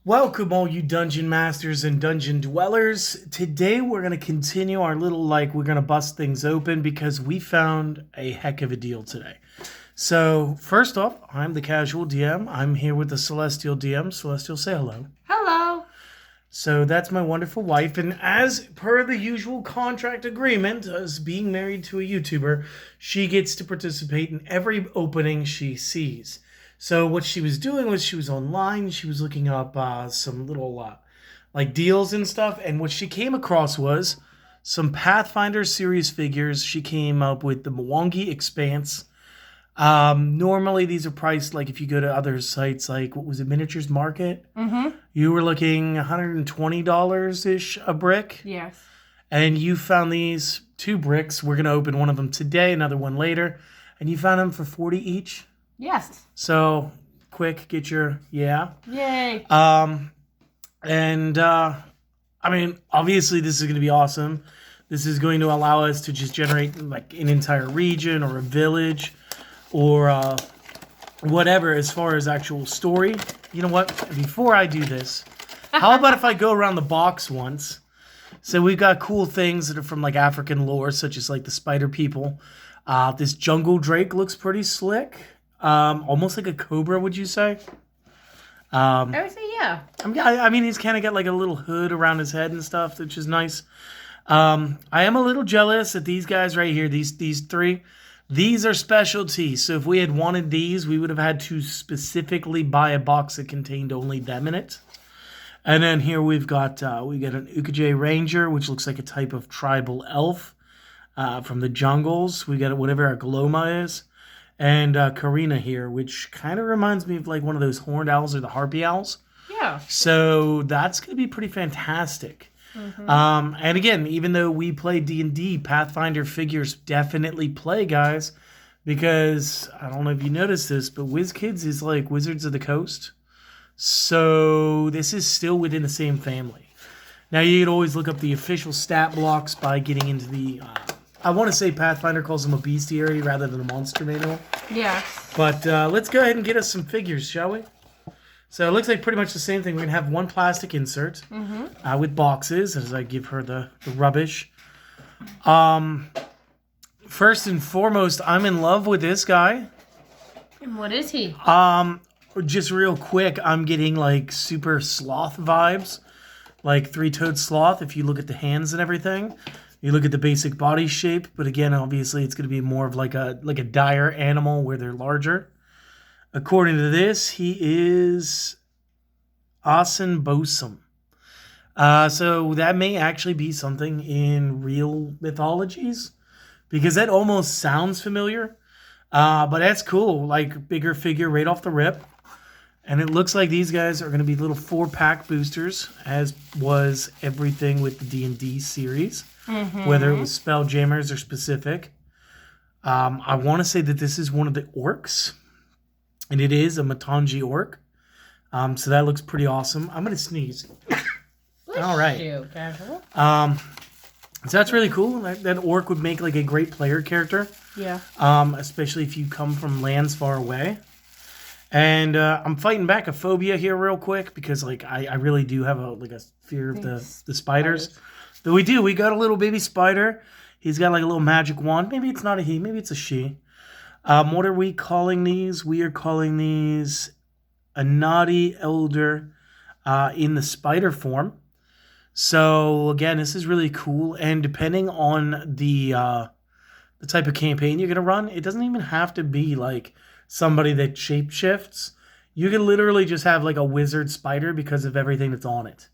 Welcome, all you dungeon masters and dungeon dwellers. Today, we're going to continue our little, we're going to bust things open because we found a heck of a deal today. So, first off, I'm the casual DM. I'm here with the Celestial DM. Celestial, say hello. Hello. So, that's my wonderful wife. And as per the usual contract agreement, as being married to a YouTuber, she gets to participate in every opening she sees. So what she was doing was she was online. She was looking up some little deals and stuff. And what she came across was some Pathfinder series figures. She came up with the Mwangi Expanse. Normally these are priced like if you go to other sites like what was it, Miniatures Market? Mm-hmm. You were looking $120-ish a brick. Yes. And you found these 2 bricks. We're gonna open one of them today, another one later. And you found them for 40 each. Yes. So, quick, get your, yeah. Yay. Obviously this is going to be awesome. This is going to allow us to just generate like an entire region or a village or whatever as far as actual story. You know what? Before I do this, how about if I go around the box once? So we've got cool things that are from like African lore, such as like the spider people. This jungle drake looks pretty slick. Almost like a cobra, would you say? I would say yeah. I mean, he's kind of got like a little hood around his head and stuff, which is nice. I am a little jealous that these guys right here, these 3, these are specialties. So if we had wanted these, we would have had to specifically buy a box that contained only them in it. And then here we got an Ukajay Ranger, which looks like a type of tribal elf from the jungles. We got whatever a Gloma is. And Karina here, which kind of reminds me of like one of those horned owls or the harpy owls. Yeah. So that's going to be pretty fantastic. Mm-hmm. And again, even though we play D&D, Pathfinder figures definitely play, guys. Because, I don't know if you noticed this, but WizKids is like Wizards of the Coast. So this is still within the same family. Now, you could always look up the official stat blocks by getting into the... I want to say Pathfinder calls them a bestiary rather than a monster manual. Yeah. But let's go ahead and get us some figures, shall we? So it looks like pretty much the same thing. We're going to have one plastic insert with boxes as I give her the rubbish. First and foremost, I'm in love with this guy. And what is he? Just real quick, I'm getting like super sloth vibes. Like 3-toed sloth if you look at the hands and everything. You look at the basic body shape, but again, obviously, it's going to be more of like a dire animal where they're larger. According to this, he is Asen Bosom. So that may actually be something in real mythologies, because that almost sounds familiar. But that's cool, like bigger figure right off the rip. And it looks like these guys are going to be little 4-pack boosters, as was everything with the D&D series. Whether it was Spelljammers or specific. I want to say that this is one of the orcs. And it is a Matangi orc. So that looks pretty awesome. I'm going to sneeze. All right. So that's really cool. That orc would make like a great player character. Yeah. Especially if you come from lands far away. And I'm fighting back a phobia here real quick. Because like I really do have a fear of the spiders. Though we do. We got a little baby spider. He's got like a little magic wand. Maybe it's not a he. Maybe it's a she. What are we calling these? We are calling these a naughty elder in the spider form. So again, this is really cool. And depending on the type of campaign you're going to run, it doesn't even have to be like somebody that shapeshifts. You can literally just have like a wizard spider because of everything that's on it,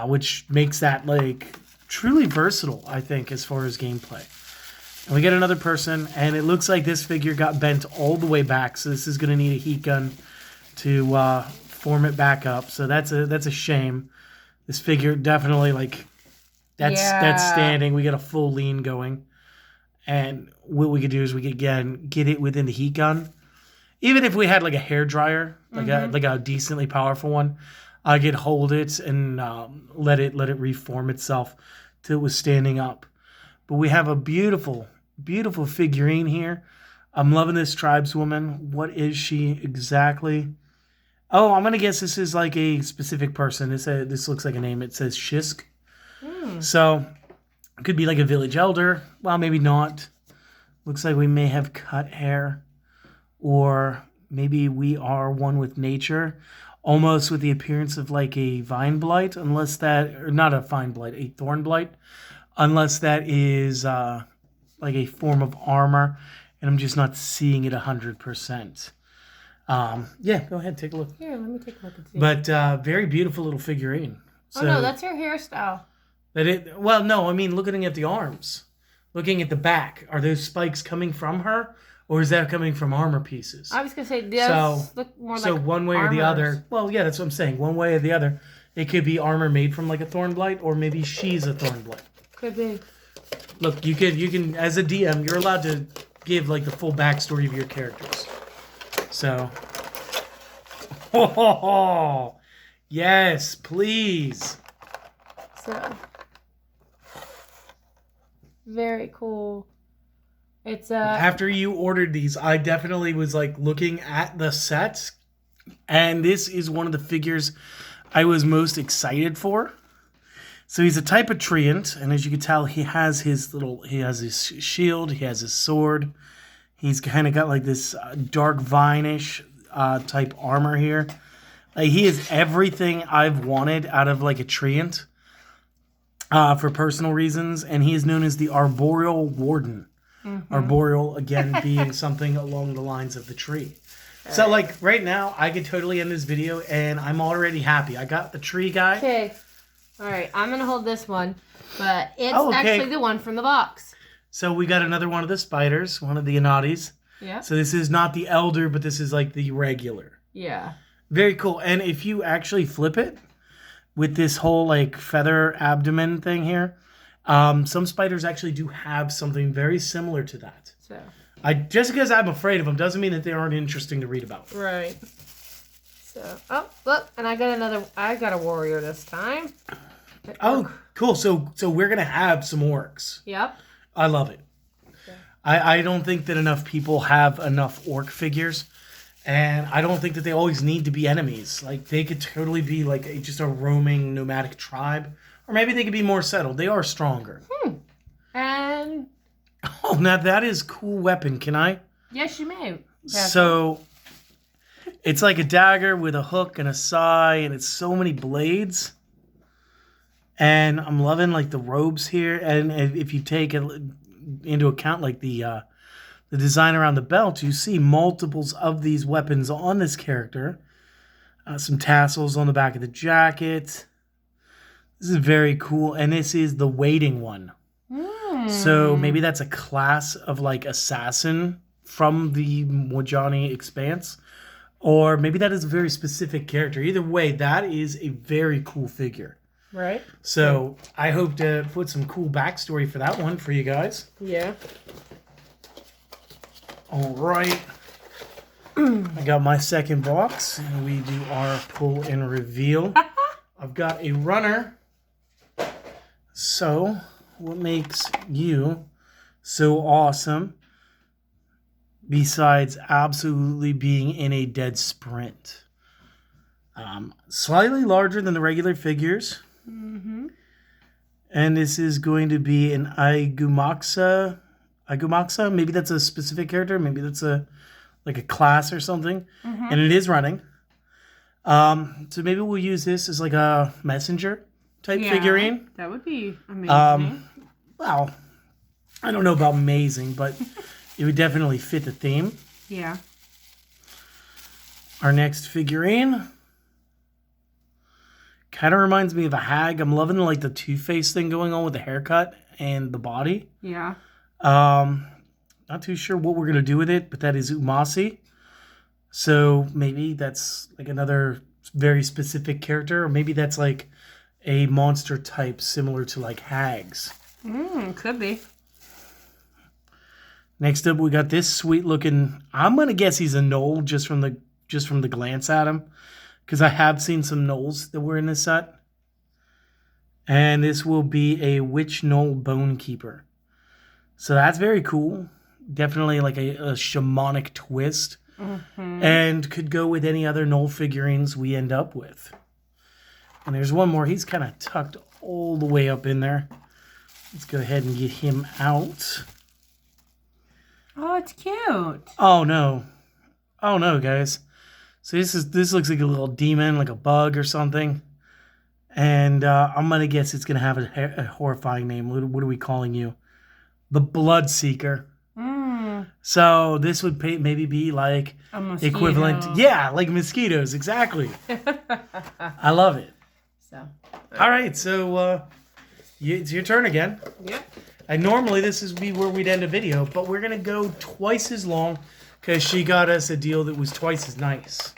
which makes that like truly versatile, I think, as far as gameplay. And we get another person, and it looks like this figure got bent all the way back, so this is going to need a heat gun to form it back up. So that's a shame. This figure definitely that's standing. We got a full lean going, and what we could do is we could get it within the heat gun. Even if we had like a hair dryer, like a decently powerful one, I could hold it and let it reform itself till it was standing up. But we have a beautiful, beautiful figurine here. I'm loving this tribeswoman. What is she exactly? Oh, I'm gonna guess this is like a specific person. This looks like a name. It says Shisk. So it could be like a village elder. Well, maybe not. Looks like we may have cut hair, or maybe we are one with nature, almost with the appearance of like a vine blight, unless that, or not a vine blight, a thorn blight, unless that is like a form of armor, and I'm just not seeing it 100%. Yeah, go ahead, take a look. Here, let me take a look and see. But very beautiful little figurine. So, oh no, that's her hairstyle. Well, no, I mean looking at the arms, looking at the back. Are those spikes coming from her, or is that coming from armor pieces? I was gonna say those look more like. So one way armors. Or the other. Well, yeah, that's what I'm saying. One way or the other, it could be armor made from like a thorn blight, or maybe she's a thorn blight. Could be. Look, you can as a DM, you're allowed to give like the full backstory of your characters. So, oh, yes, please. So, very cool. It's after you ordered these, I definitely was like looking at the sets, and this is one of the figures I was most excited for. So he's a type of treant, and as you can tell, he has his shield, he has his sword. He's kind of got like this dark vine-ish type armor here. Like he is everything I've wanted out of like a treant for personal reasons, and he is known as the Arboreal Warden. Mm-hmm. Arboreal, again, being something along the lines of the tree. All so, right. Like, right now, I could totally end this video, and I'm already happy. I got the tree guy. Okay. All right, I'm going to hold this one, but it's actually the one from the box. So we got another one of the spiders, one of the Anattis. Yeah. So this is not the elder, but this is like the regular. Yeah. Very cool. And if you actually flip it with this whole like feather abdomen thing here, some spiders actually do have something very similar to that. So just because I'm afraid of them doesn't mean that they aren't interesting to read about. Right. So, oh, look, and I got a warrior this time. Oh, cool. So we're going to have some orcs. Yep. I love it. Okay. I don't think that enough people have enough orc figures, and I don't think that they always need to be enemies. Like, they could totally be like just a roaming nomadic tribe, or maybe they could be more settled. They are stronger. And oh, now that is a cool weapon. Can I? Yes, you may. So it's like a dagger with a hook and a sai, and it's so many blades. And I'm loving like the robes here, and if you take it into account like the design around the belt, you see multiples of these weapons on this character. Some tassels on the back of the jacket. This is very cool, and this is the waiting one. So maybe that's a class of like assassin from the Mojani Expanse, or maybe that is a very specific character. Either way, that is a very cool figure. Right. So I hope to put some cool backstory for that one for you guys. Yeah. All right. I got my second box, and we do our pull and reveal. I've got a runner. So, what makes you so awesome besides absolutely being in a dead sprint? Slightly larger than the regular figures. Mm-hmm. And this is going to be an Agumaxa. Maybe that's a specific character. Maybe that's a class or something. Mm-hmm. And it is running. So maybe we'll use this as like a messenger type figurine. That would be amazing. Well, I don't know about amazing, but it would definitely fit the theme. Yeah. Our next figurine kind of reminds me of a hag. I'm loving like the Two-Face thing going on with the haircut and the body. Yeah. Not too sure what we're going to do with it, but that is Umasi. So maybe that's like another very specific character, or maybe that's like a monster type similar to like hags. Could be. Next up, we got this sweet looking. I'm gonna guess he's a gnoll just from the glance at him, because I have seen some gnolls that were in this set. And this will be a witch gnoll bone keeper. So that's very cool. Definitely like a shamanic twist and could go with any other Knoll figurines we end up with. And there's one more. He's kind of tucked all the way up in there. Let's go ahead and get him out. Oh, it's cute. Oh no. Oh no, guys. So this looks like a little demon, like a bug or something. And I'm going to guess it's going to have a horrifying name. What are we calling you? The Bloodseeker. So this would maybe be like equivalent. Yeah, like mosquitoes. Exactly. I love it. So. All right. So it's your turn again. Yep. And normally this is where we'd end a video, but we're going to go twice as long because she got us a deal that was twice as nice.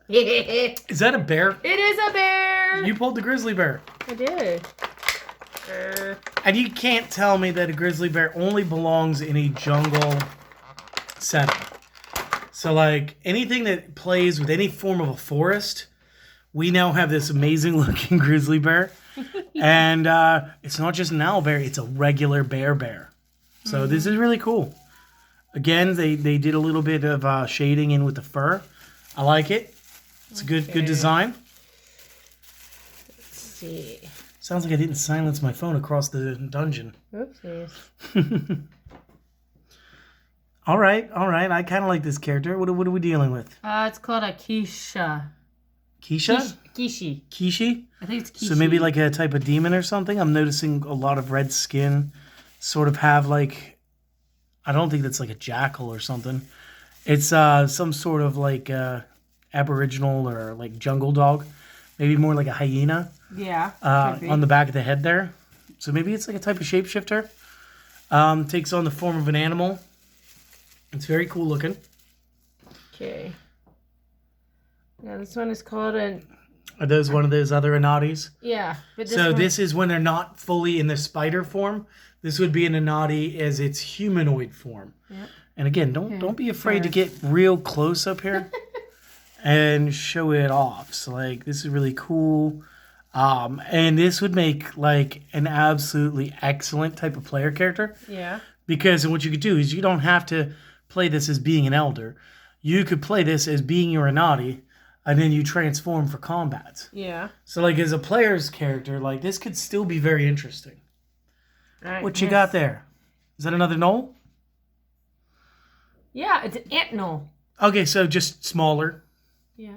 Is that a bear? It is a bear. You pulled the grizzly bear. I did. And you can't tell me that a grizzly bear only belongs in a jungle setting. So, like, anything that plays with any form of a forest, we now have this amazing looking grizzly bear. And it's not just an owl bear, it's a regular bear. So this is really cool. Again, they did a little bit of shading in with the fur. I like it. It's a good design. Let's see. Sounds like I didn't silence my phone across the dungeon. Oopsies. All right. I kind of like this character. What are we dealing with? It's called a Keisha. Keisha? Kishi. Kishi? I think it's Kishi. So maybe like a type of demon or something? I'm noticing a lot of red skin. Sort of have like... I don't think that's like a jackal or something. It's some sort of like aboriginal or like jungle dog. Maybe more like a hyena. Yeah. On the back of the head there. So maybe it's like a type of shapeshifter. Takes on the form of an animal. It's very cool looking. Okay. Now this one is called an... Are those one of those other Anadis? Yeah. But this is when they're not fully in the spider form. This would be an Anadi as its humanoid form. Yep. And again, don't be afraid to get real close up here and show it off. So like this is really cool. And this would make like an absolutely excellent type of player character. Yeah. Because what you could do is you don't have to play this as being an elder. You could play this as being your Anadi, and then you transform for combat. Yeah. So like as a player's character, like this could still be very interesting. Right. What you got there? Is that another knoll? Yeah, it's an ant knoll. Okay, so just smaller. Yeah.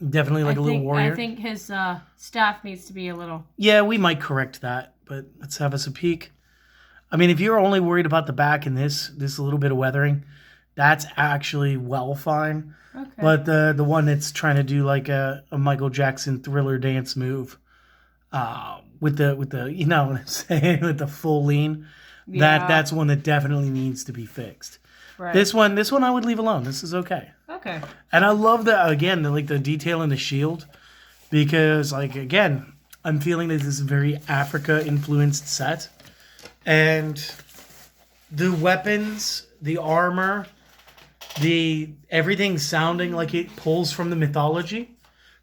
Definitely like a little warrior. I think his staff needs to be a little... Yeah, we might correct that, but let's have us a peek. I mean, if you're only worried about the back and this little bit of weathering, that's actually well fine. Okay. But the one that's trying to do like a Michael Jackson Thriller dance move, with the you know what I'm saying, with the full lean, that's one that definitely needs to be fixed. Right. This one I would leave alone. This is okay. Okay. And I love the detail in the shield, because like again, I'm feeling that this is a very Africa influenced set, and the weapons, the armor, everything sounding like it pulls from the mythology.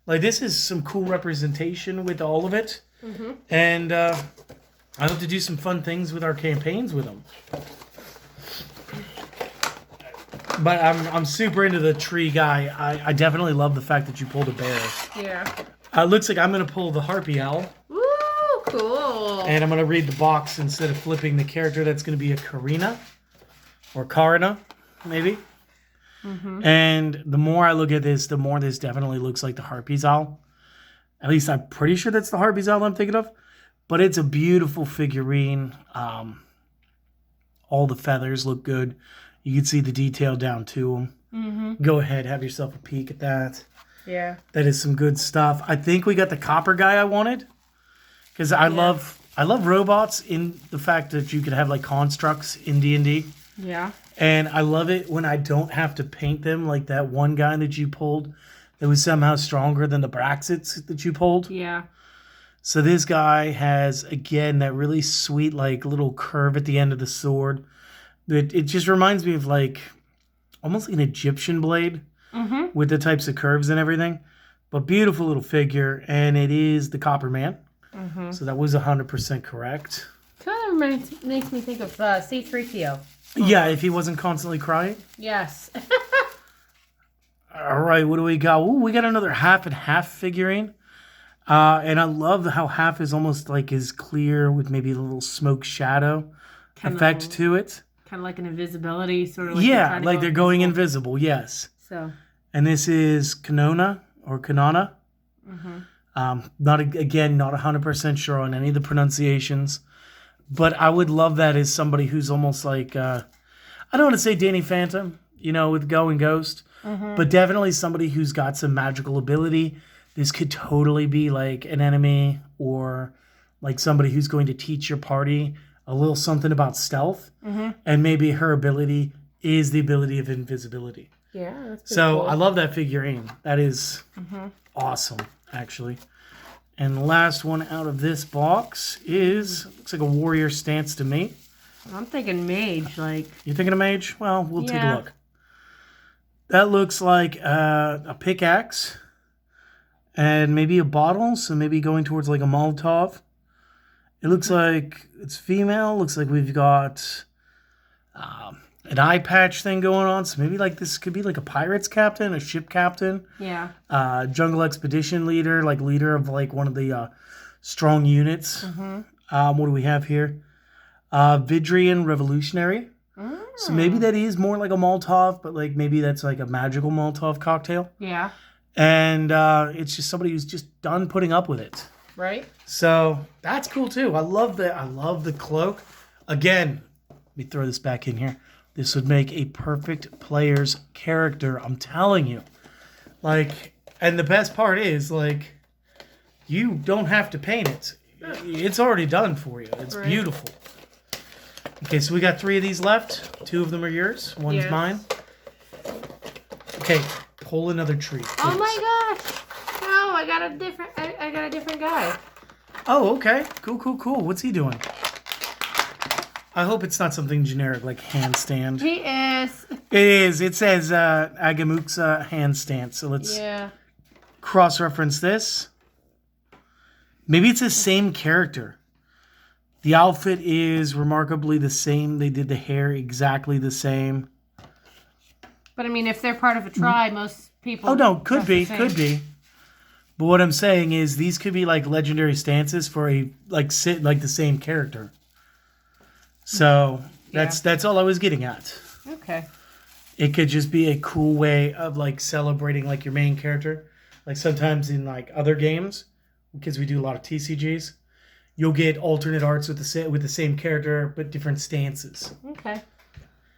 Like this is some cool representation with all of it. Mm-hmm. And I hope to do some fun things with our campaigns with them. But I'm super into the tree guy. I definitely love the fact that you pulled a bear. Yeah. It looks like I'm going to pull the harpy owl. Woo, cool. And I'm going to read the box instead of flipping the character. That's going to be a Karina. Or Karina, maybe. Mm-hmm. And the more I look at this, the more this definitely looks like the harpy's owl. At least I'm pretty sure that's the harpy's owl I'm thinking of. But it's a beautiful figurine. All the feathers look good. You can see the detail down to them. Mm-hmm. Go ahead, have yourself a peek at that. Yeah. That is some good stuff. I think we got the copper guy I wanted. Because I love robots in the fact that you could have like constructs in D&D. Yeah. And I love it when I don't have to paint them like that one guy that you pulled that was somehow stronger than the Braxits that you pulled. Yeah. So this guy has, again, that really sweet like little curve at the end of the sword. It just reminds me of like almost like an Egyptian blade with the types of curves and everything. But beautiful little figure, and it is the Copper Man. Mm-hmm. So that was 100% correct. Kind of makes me think of C-3PO. Yeah, if he wasn't constantly crying. Yes. All right, what do we got? Ooh, we got another half and half figurine. And I love how half is almost like is clear with maybe a little smoke shadow effect to it. Kind of like an invisibility, sort of like Yeah, like they're going invisible, yes. So. And this is Kanona or Kanana. Not 100% sure on any of the pronunciations. But I would love that as somebody who's almost like, I don't want to say Danny Phantom, with Go and Ghost. But definitely somebody who's got some magical ability. This could totally be like an enemy or like somebody who's going to teach your party a little something about stealth. And maybe her ability is the ability of invisibility. Yeah, that's pretty So cool. I love that figurine. That is awesome, actually. And the last one out of this box looks like a warrior stance to me. I'm thinking mage, like. You thinking of mage? Well, we'll take a Yeah. look. That looks like a pickaxe and maybe a bottle, so maybe going towards like a Molotov. It looks like it's female. Looks like we've got an eye patch thing going on, so maybe like this could be like a pirate's captain, a ship captain, Yeah. jungle expedition leader, like leader of like one of the strong units. What do we have here? Vidrian revolutionary. So maybe that is more like a Molotov, but like maybe that's like a magical Molotov cocktail. Yeah. And it's just somebody who's just done putting up with it. Right? So that's cool too. I love the cloak. Again, let me throw this back in here. This would make a perfect player's character. I'm telling you. Like, and the best part is like, you don't have to paint it. It's already done for you. It's beautiful. Okay, so we got 3 of these left. 2 of them are yours. One's Yes. mine. Okay, pull another tree. Please. Oh my gosh! No, I got a different guy. Oh, okay. Cool. What's he doing? I hope it's not something generic like handstand. He is. It is. It says Agamuksa handstand. So let's cross-reference this. Maybe it's the same character. The outfit is remarkably the same. They did the hair exactly the same. But I mean, if they're part of a tribe, most people. Oh no, could dress the be. same. But what I'm saying is these could be like legendary stances for a like the same character. So that's all I was getting at. Okay. It could just be a cool way of like celebrating like your main character. Like sometimes in like other games, because we do a lot of TCGs, you'll get alternate arts with the same character but different stances. Okay.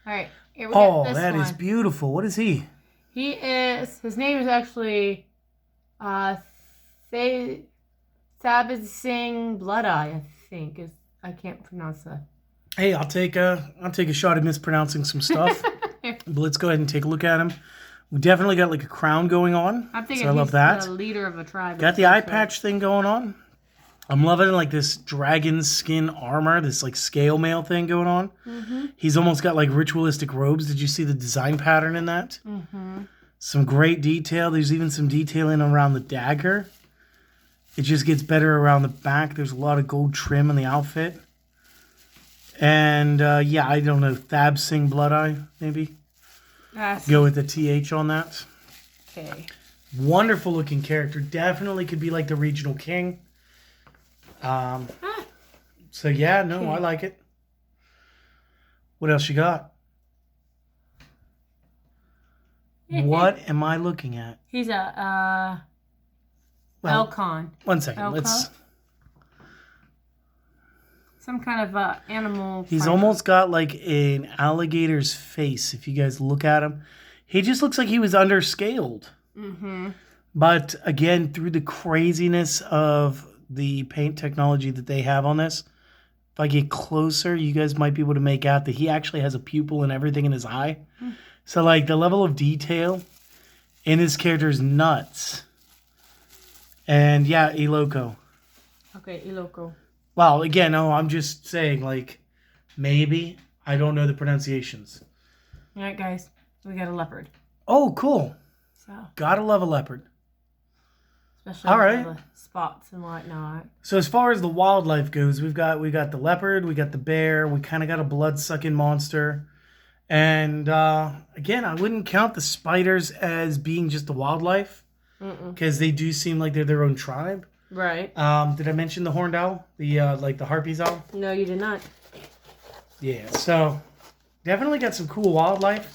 All right. Here we Oh, get this that one. is beautiful. What is he? His name is actually Sabid Singh Bloodeye, I think. I can't pronounce that. Hey, I'll take a shot at mispronouncing some stuff. But let's go ahead and take a look at him. We definitely got like a crown going on. I'm thinking so I love that. the leader of a tribe. Got the eye patch thing going on. I'm loving like this dragon skin armor, this like scale mail thing going on. He's almost got like ritualistic robes. Did you see the design pattern in that? Some great detail. There's even some detailing around the dagger. It just gets better around the back. There's a lot of gold trim in the outfit. And I don't know, Thab Singh Bloodeye, maybe? Go with the TH on that. Okay. Wonderful looking character. Definitely could be like the regional king. So yeah, no, I like it. What else you got? What am I looking at? He's a Well, Elcon. One second. Elco? Let's. Some kind of animal. He's fighter. almost got like an alligator's face. If you guys look at him, he just looks like he was underscaled. But again, through the craziness of the paint technology that they have on this, if I get closer, you guys might be able to make out that he actually has a pupil and everything in his eye. So like the level of detail in his character is nuts. And yeah, Iloko. Okay, Iloko. Well, again, no, I'm just saying, like, maybe. I don't know the pronunciations. All right, guys. We got a leopard. Oh, cool. So, Gotta love a leopard. especially All with right. all the spots and whatnot. So as far as the wildlife goes, we got the leopard, we got the bear, we kind of got a blood-sucking monster. And again, I wouldn't count the spiders as being just the wildlife because they do seem like they're their own tribe. Right. Did I mention the horned owl? The like the harpy's owl? No, you did not. Yeah, so definitely got some cool wildlife.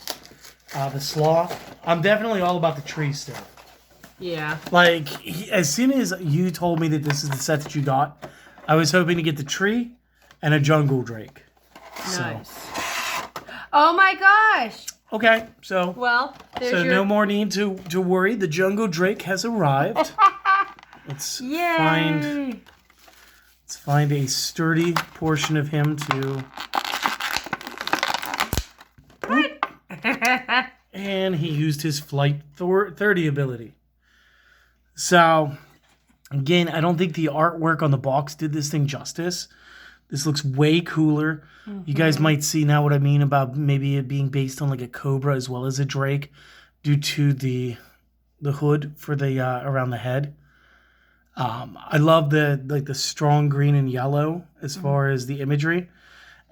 The sloth. I'm definitely all about the tree still. Yeah. Like, as soon as you told me that this is the set that you got, I was hoping to get the tree and a jungle drake. Nice. Oh my gosh. Okay, so Well, there's no more need to worry. The jungle drake has arrived. Let's Yay. find a sturdy portion of him to. And he used his flight 30 ability. So, again, I don't think the artwork on the box did this thing justice. This looks way cooler. You guys might see now what I mean about maybe it being based on like a cobra as well as a drake due to the hood for the around the head. I love the strong green and yellow as far as the imagery.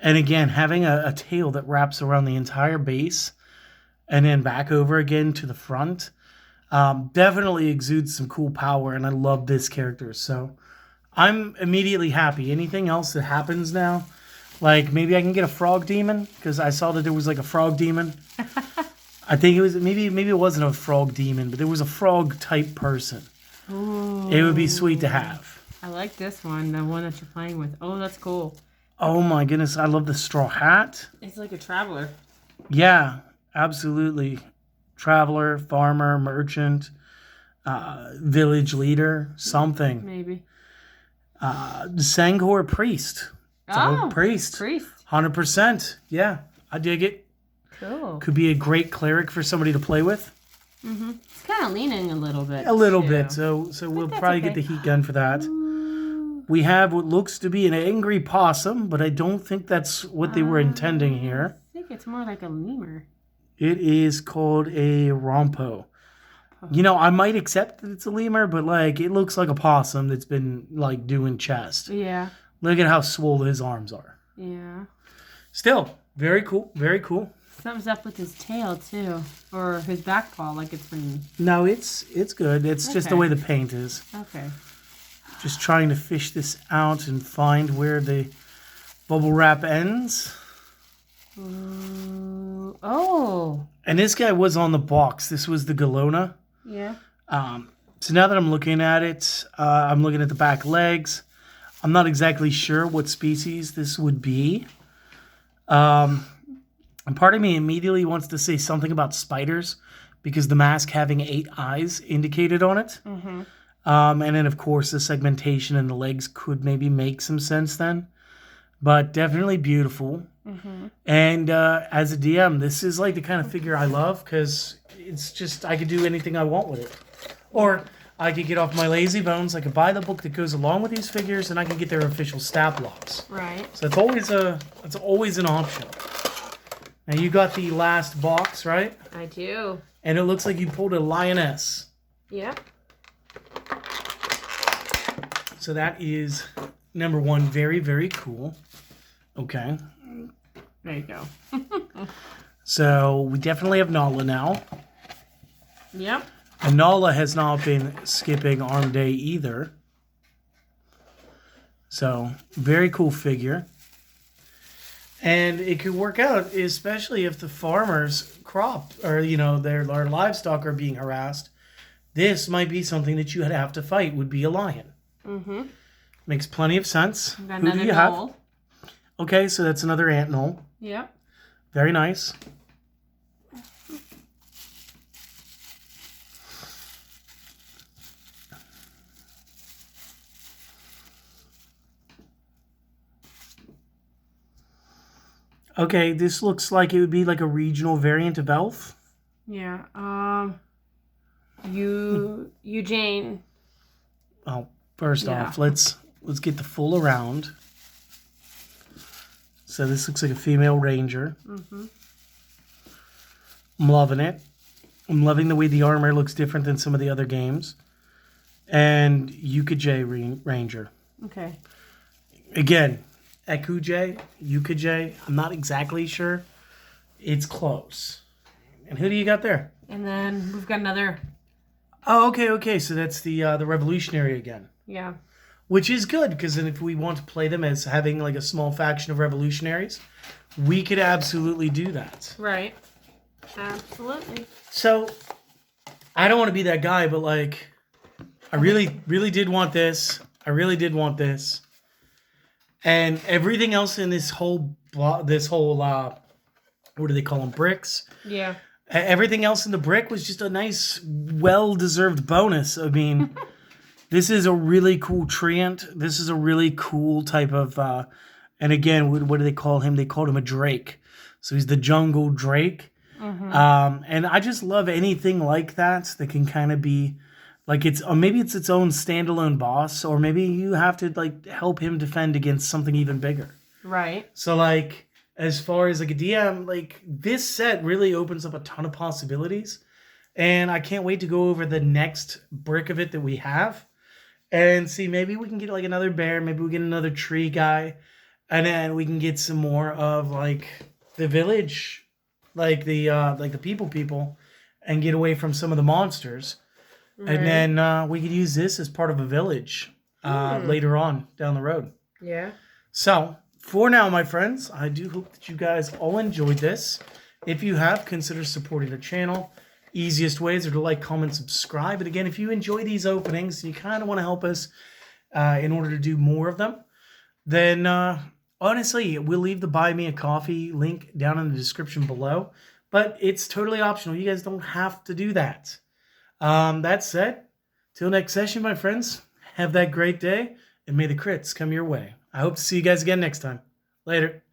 And again, having a tail that wraps around the entire base and then back over again to the front definitely exudes some cool power, and I love this character. So I'm immediately happy. Anything else that happens now, like maybe I can get a frog demon because I saw that there was like a frog demon. I think it was maybe it wasn't a frog demon, but there was a frog type person. Ooh. It would be sweet to have. I like this one, the one that you're playing with. Oh, that's cool. Oh my goodness, I love the straw hat. It's like a traveler. Yeah, absolutely. Traveler, farmer, merchant, village leader, something. Maybe. Sangor priest. So priest. 100%. Yeah, I dig it. Cool. Could be a great cleric for somebody to play with. Mm-hmm. It's kind of leaning a little bit. A little bit. So we'll probably get the heat gun for that. We have what looks to be an angry possum, but I don't think that's what they were intending here. I think it's more like a lemur. It is called a rompo. You know, I might accept that it's a lemur, but like it looks like a possum that's been like doing chest. Yeah. Look at how swole his arms are. Yeah. Still, very cool. Very cool. Something's up with his tail too, or his back paw, like it's been. No, it's good. It's just the way the paint is. Okay. Just trying to fish this out and find where the bubble wrap ends. Oh. And this guy was on the box. This was the Galona. Yeah. So now that I'm looking at it, I'm looking at the back legs. I'm not exactly sure what species this would be. And part of me immediately wants to say something about spiders because the mask having 8 eyes indicated on it. Mm-hmm. And then, of course, the segmentation in the legs could maybe make some sense then. But definitely beautiful. Mm-hmm. And as a DM, this is like the kind of figure I love because it's just, I could do anything I want with it. Or I could get off my lazy bones. I could buy the book that goes along with these figures and I can get their official stat blocks. Right. So it's always an option. Now you got the last box, right? I do. And it looks like you pulled a lioness. Yep. So that is number 1. Very, very cool. Okay. There you go. So we definitely have Nala now. Yep. And Nala has not been skipping arm day either. So very cool figure. And it could work out, especially if the farmers' crop or, their livestock are being harassed. This might be something that you would have to fight, would be a lion. Mm-hmm. Makes plenty of sense. Got Who do you knoll. have? Okay, so that's another ant knoll. Yep. Very nice. Okay, this looks like it would be like a regional variant of elf. Yeah. Eugene. Oh, first off, let's get the full around. So this looks like a female ranger. Mm-hmm. I'm loving it. I'm loving the way the armor looks different than some of the other games. And Yuka Ranger. Okay. Again, Ekuje, Yuka, I'm not exactly sure. it's close. And who do you got there? And then we've got another. Oh, okay. So that's the revolutionary again. Yeah. Which is good, because then if we want to play them as having like a small faction of revolutionaries, we could absolutely do that. Right. Absolutely. So, I don't want to be that guy, but like, I really did want this. I really did want this. And everything else in this whole, what do they call them? Bricks? Yeah. Everything else in the brick was just a nice, well-deserved bonus. I mean, this is a really cool treant. This is a really cool type of, and again, what do they call him? They called him a Drake. So he's the jungle Drake. Mm-hmm. And I just love anything like that can kind of be like maybe it's its own standalone boss, or maybe you have to like help him defend against something even bigger. Right. So like, as far as like a DM, like this set really opens up a ton of possibilities, and I can't wait to go over the next brick of it that we have and see, maybe we can get like another bear, maybe we get another tree guy, and then we can get some more of like the village, like the people, and get away from some of the monsters. Right. And then we could use this as part of a village later on down the road. Yeah. So, for now, my friends, I do hope that you guys all enjoyed this. If you have, consider supporting the channel. Easiest ways are to like, comment, subscribe. And again, if you enjoy these openings and you kind of want to help us in order to do more of them, then honestly, we'll leave the Buy Me a Coffee link down in the description below. But it's totally optional. You guys don't have to do that. That said, till next session, my friends, have that great day, and may the crits come your way. I hope to see you guys again next time. Later.